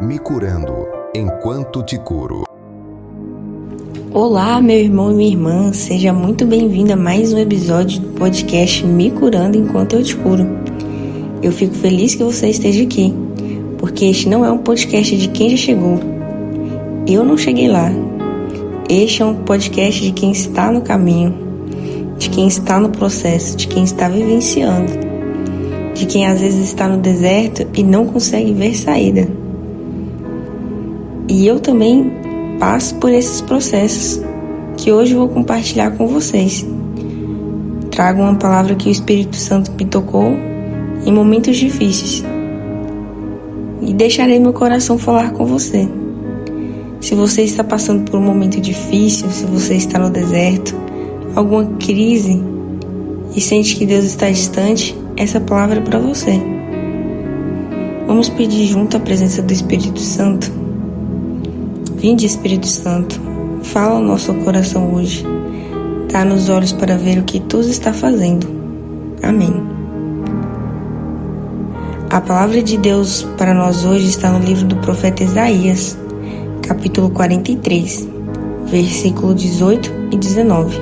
Me curando enquanto te curo. Olá, meu irmão e minha irmã, seja muito bem-vindo a mais um episódio do podcast Me Curando Enquanto Eu Te Curo. Eu fico feliz que você esteja aqui, porque este não é um podcast de quem já chegou. Eu não cheguei lá. Este é um podcast de quem está no caminho, de quem está no processo, de quem está vivenciando, de quem às vezes está no deserto e não consegue ver saída. E eu também passo por esses processos que hoje vou compartilhar com vocês. Trago uma palavra que o Espírito Santo me tocou em momentos difíceis e deixarei meu coração falar com você. Se você está passando por um momento difícil, se você está no deserto, alguma crise e sente que Deus está distante, essa palavra é para você. Vamos pedir junto a presença do Espírito Santo. Vinde, Espírito Santo, fala ao nosso coração hoje. Dá-nos olhos para ver o que tu está fazendo. Amém. A palavra de Deus para nós hoje está no livro do profeta Isaías, capítulo 43, versículo 18 e 19.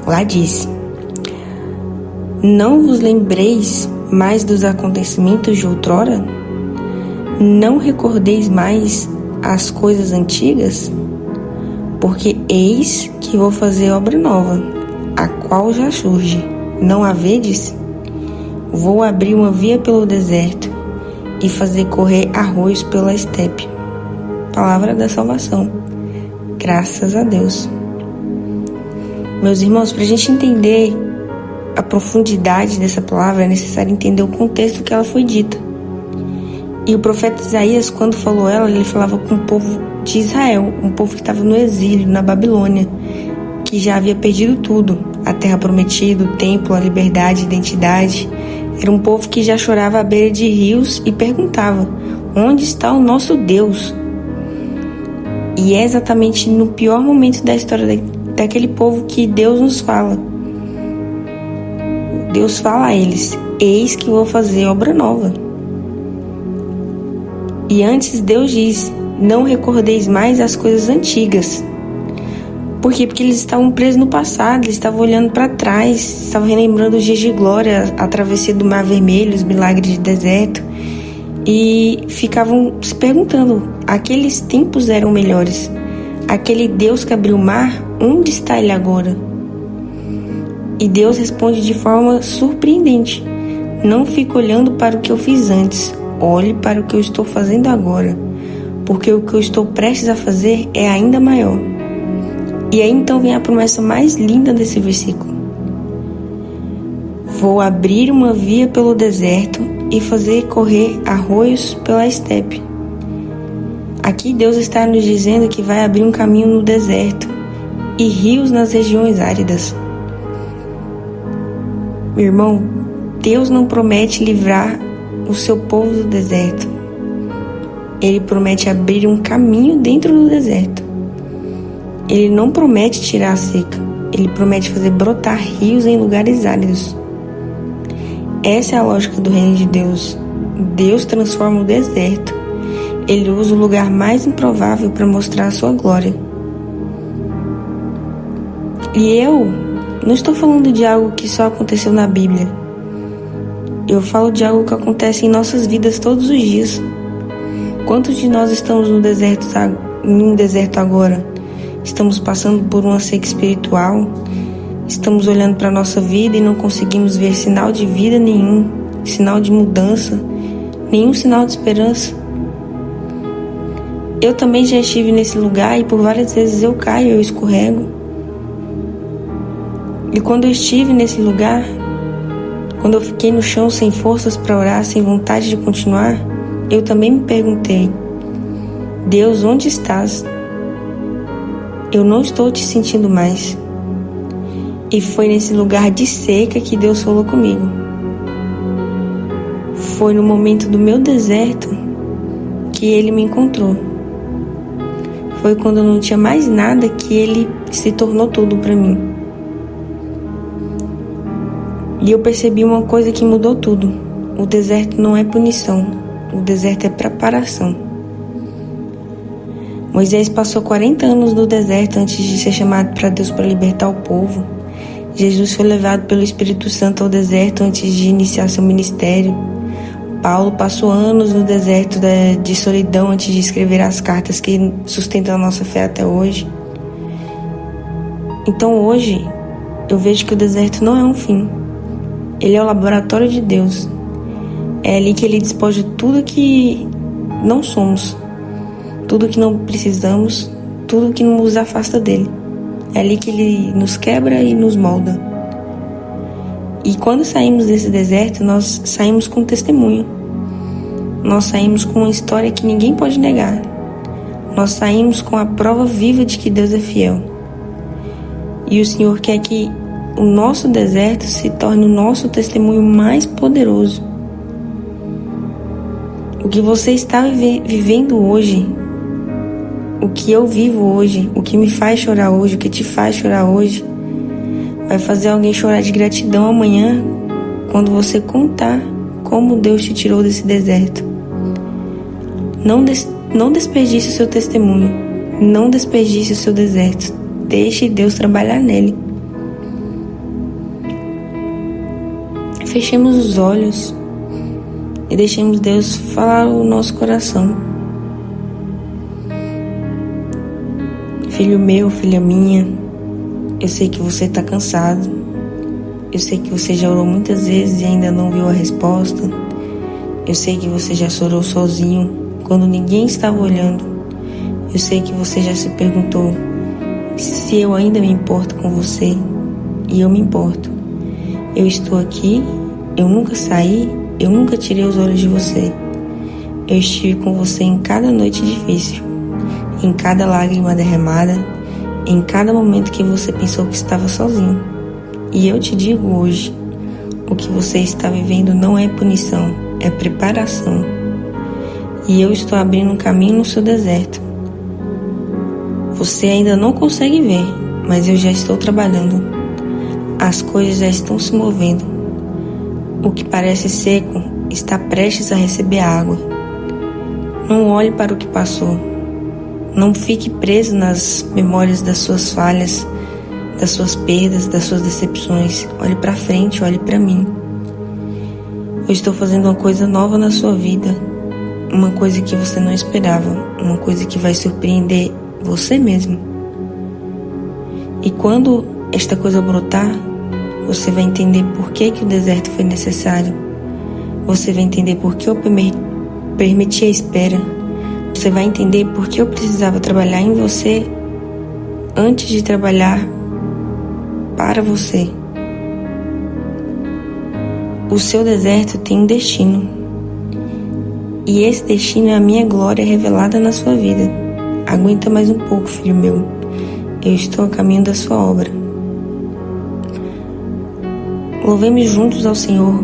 Lá diz: Não vos lembreis mais dos acontecimentos de outrora? Não recordeis mais as coisas antigas? Porque eis que vou fazer obra nova, a qual já surge. Não a vedes? Vou abrir uma via pelo deserto e fazer correr arroios pela estepe. Palavra da salvação. Graças a Deus. Meus irmãos, para a gente entender a profundidade dessa palavra, é necessário entender o contexto que ela foi dita. E o profeta Isaías, quando falou ela, ele falava com o povo de Israel, um povo que estava no exílio, na Babilônia, que já havia perdido tudo, a terra prometida, o templo, a liberdade, a identidade. Era um povo que já chorava à beira de rios e perguntava: onde está o nosso Deus? E é exatamente no pior momento da história daquele povo que Deus nos fala. Deus fala a eles: eis que vou fazer obra nova. E antes Deus diz: não recordeis mais as coisas antigas. Por quê? Porque eles estavam presos no passado, eles estavam olhando para trás, estavam relembrando os dias de glória, a travessia do Mar Vermelho, os milagres de deserto, e ficavam se perguntando: aqueles tempos eram melhores? Aquele Deus que abriu o mar, onde está ele agora? E Deus responde de forma surpreendente: não fique olhando para o que eu fiz antes, olhe para o que eu estou fazendo agora, porque o que eu estou prestes a fazer é ainda maior. E aí então vem a promessa mais linda desse versículo: vou abrir uma via pelo deserto e fazer correr arroios pela estepe. Aqui Deus está nos dizendo que vai abrir um caminho no deserto e rios nas regiões áridas. Meu irmão, Deus não promete livrar o seu povo do deserto. Ele promete abrir um caminho dentro do deserto. Ele não promete tirar a seca. Ele promete fazer brotar rios em lugares áridos. Essa é a lógica do reino de Deus. Deus transforma o deserto. Ele usa o lugar mais improvável para mostrar a sua glória. E eu não estou falando de algo que só aconteceu na Bíblia. Eu falo de algo que acontece em nossas vidas todos os dias. Quantos de nós estamos no deserto, em um deserto agora? Estamos passando por uma seca espiritual. Estamos olhando para a nossa vida e não conseguimos ver sinal de vida nenhum, sinal de mudança, nenhum sinal de esperança. Eu também já estive nesse lugar e por várias vezes eu caio, eu escorrego. E quando eu estive nesse lugar, quando eu fiquei no chão sem forças para orar, sem vontade de continuar, eu também me perguntei: Deus, onde estás? Eu não estou te sentindo mais. E foi nesse lugar de seca que Deus falou comigo. Foi no momento do meu deserto que Ele me encontrou. Foi quando eu não tinha mais nada que Ele se tornou tudo para mim. E eu percebi uma coisa que mudou tudo. O deserto não é punição. o deserto é preparação. Moisés passou 40 anos no deserto antes de ser chamado para Deus para libertar o povo. Jesus foi levado pelo Espírito Santo ao deserto antes de iniciar seu ministério. Paulo passou anos no deserto de solidão antes de escrever as cartas que sustentam a nossa fé até hoje. Então hoje eu vejo que o deserto não é um fim. Ele é o laboratório de Deus. É ali que Ele despoja tudo que não somos, tudo que não precisamos, tudo que nos afasta dele. É ali que Ele nos quebra e nos molda. E quando saímos desse deserto, nós saímos com testemunho. Nós saímos com uma história que ninguém pode negar. Nós saímos com a prova viva de que Deus é fiel. E o Senhor quer que o nosso deserto se torne o nosso testemunho mais poderoso. O que você está vivendo hoje, o que eu vivo hoje, o que me faz chorar hoje, o que te faz chorar hoje, vai fazer alguém chorar de gratidão amanhã, quando você contar como Deus te tirou desse deserto. Não desperdice o seu testemunho, não desperdice o seu deserto. Deixe Deus trabalhar nele. Fechemos os olhos e deixemos Deus falar o nosso coração. Filho meu, filha minha, eu sei que você está cansado. Eu sei que você já orou muitas vezes e ainda não viu a resposta. Eu sei que você já chorou sozinho quando ninguém estava olhando. Eu sei que você já se perguntou se eu ainda me importo com você. E eu me importo. Eu estou aqui, eu nunca saí, eu nunca tirei os olhos de você. Eu estive com você em cada noite difícil, em cada lágrima derramada, em cada momento que você pensou que estava sozinho. E eu te digo hoje, o que você está vivendo não é punição, é preparação. E eu estou abrindo um caminho no seu deserto. Você ainda não consegue ver, mas eu já estou trabalhando. As coisas já estão se movendo. O que parece seco está prestes a receber água. Não olhe para o que passou. Não fique preso nas memórias das suas falhas, das suas perdas, das suas decepções. Olhe para frente, olhe para mim. Eu estou fazendo uma coisa nova na sua vida. Uma coisa que você não esperava. Uma coisa que vai surpreender você mesmo. E quando esta coisa brotar, você vai entender por que o deserto foi necessário. Você vai entender por que eu permiti a espera. Você vai entender por que eu precisava trabalhar em você antes de trabalhar para você. O seu deserto tem um destino. E esse destino é a minha glória revelada na sua vida. Aguenta mais um pouco, filho meu. Eu estou a caminho da sua obra. Louvemos juntos ao Senhor,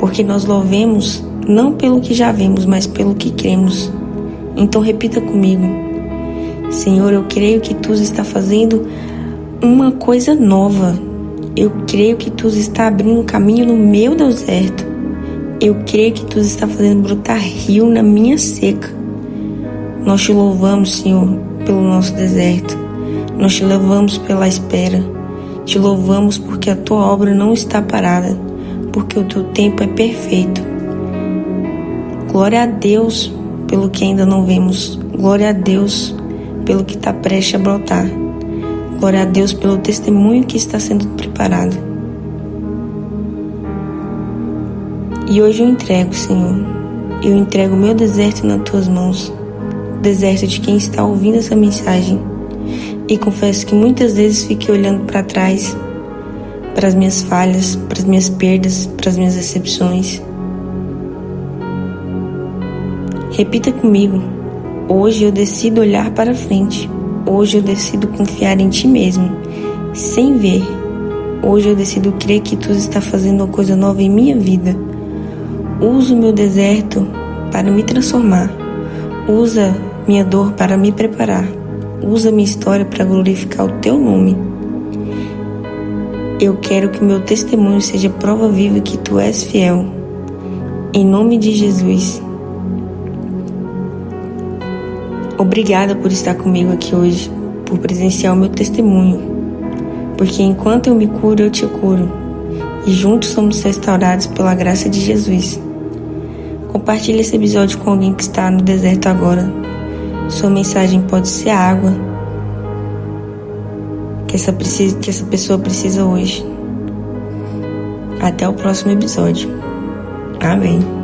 porque nós louvemos não pelo que já vemos, mas pelo que cremos. Então repita comigo: Senhor, eu creio que Tu está fazendo uma coisa nova. Eu creio que Tu está abrindo um caminho no meu deserto. Eu creio que Tu está fazendo brotar rio na minha seca. Nós Te louvamos, Senhor, pelo nosso deserto. Nós Te louvamos pela espera. Te louvamos porque a Tua obra não está parada, porque o Teu tempo é perfeito. Glória a Deus pelo que ainda não vemos. Glória a Deus pelo que está prestes a brotar. Glória a Deus pelo testemunho que está sendo preparado. E hoje eu entrego, Senhor, eu entrego o meu deserto nas Tuas mãos. O deserto de quem está ouvindo essa mensagem. E confesso que muitas vezes fiquei olhando para trás, para as minhas falhas, para as minhas perdas, para as minhas decepções. Repita comigo: hoje eu decido olhar para frente. Hoje eu decido confiar em Ti mesmo, sem ver. Hoje eu decido crer que Tu está fazendo uma coisa nova em minha vida. Usa o meu deserto para me transformar. Usa minha dor para me preparar. Usa minha história para glorificar o Teu nome. Eu quero que meu testemunho seja prova viva que Tu és fiel. Em nome de Jesus. Obrigada por estar comigo aqui hoje, por presenciar o meu testemunho, porque enquanto eu me curo, eu te curo, e juntos somos restaurados pela graça de Jesus. Compartilhe esse episódio com alguém que está no deserto agora. Sua mensagem pode ser a água que essa pessoa precisa hoje. Até o próximo episódio. Amém.